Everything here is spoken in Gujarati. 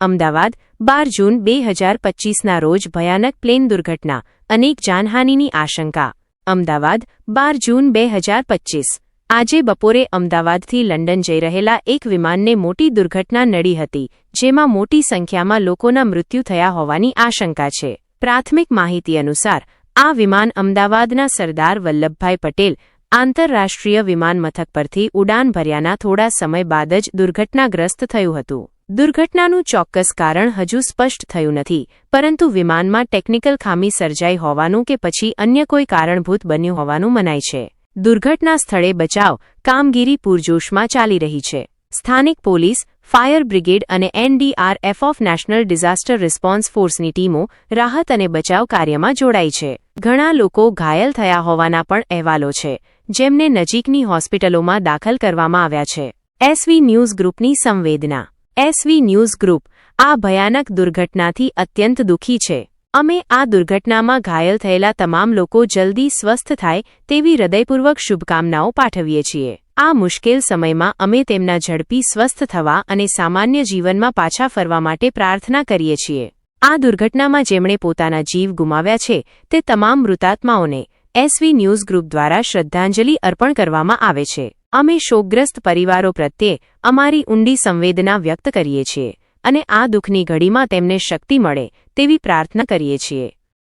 અમદાવાદ 12 જૂન 2025ના રોજ ભયાનક પ્લેન દુર્ઘટના, અનેક જાનહાનિની આશંકા. અમદાવાદ 12 જૂન 2025. આજે બપોરે અમદાવાદથી લંડન જઈ રહેલા એક વિમાનને મોટી દુર્ઘટના નડી હતી, જેમાં મોટી સંખ્યામાં લોકોના મૃત્યુ થયા હોવાની આશંકા છે. પ્રાથમિક માહિતી અનુસાર આ વિમાન અમદાવાદના સરદાર વલ્લભભાઈ પટેલ આંતરરાષ્ટ્રીય વિમાનમથક પરથી ઉડાન ભર્યાના થોડા સમય બાદ જ દુર્ઘટનાગ્રસ્ત થયું હતું. દુર્ઘટનાનું ચોક્કસ કારણ હજુ સ્પષ્ટ થયું નથી, પરંતુ વિમાનમાં ટેકનિકલ ખામી સર્જાઈ હોવાનું કે પછી અન્ય કોઈ કારણભૂત બન્યું હોવાનું મનાય છે. દુર્ઘટના સ્થળે બચાવ કામગીરી પૂરજોશમાં ચાલી રહી છે. સ્થાનિક પોલીસ, ફાયર બ્રિગેડ અને NDRF of national disaster response ફોર્સની ટીમો રાહત અને બચાવ કાર્યમાં જોડાઈ છે. ઘણા લોકો ઘાયલ થયા હોવાના પણ અહેવાલો છે, જેમને નજીકની હોસ્પિટલોમાં દાખલ કરવામાં આવ્યા છે. SV ન્યૂઝ ગ્રુપની સંવેદના. SV ન્યૂઝ ગ્રુપ આ ભયાનક દુર્ઘટનાથી અત્યંત દુઃખી છે. અમે આ દુર્ઘટનામાં ઘાયલ થયેલા તમામ લોકો જલ્દી સ્વસ્થ થાય તેવી હૃદયપૂર્વક શુભકામનાઓ પાઠવીએ છીએ. આ મુશ્કેલ સમયમાં અમે તેમના ઝડપી સ્વસ્થ થવા અને સામાન્ય જીવનમાં પાછા ફરવા માટે પ્રાર્થના કરીએ છીએ. આ દુર્ઘટનામાં જેમણે પોતાના જીવ ગુમાવ્યા છે તે તમામ મૃતાત્માઓને SV ન્યૂઝ ગ્રુપ દ્વારા શ્રદ્ધાંજલિ અર્પણ કરવામાં આવે છે. અમે શોકગ્રસ્ત પરિવારો પ્રત્યે અમારી ઊંડી સંવેદના વ્યક્ત કરીએ છીએ અને આ દુઃખની ઘડીમાં તેમને શક્તિ મળે તેવી પ્રાર્થના કરીએ છીએ.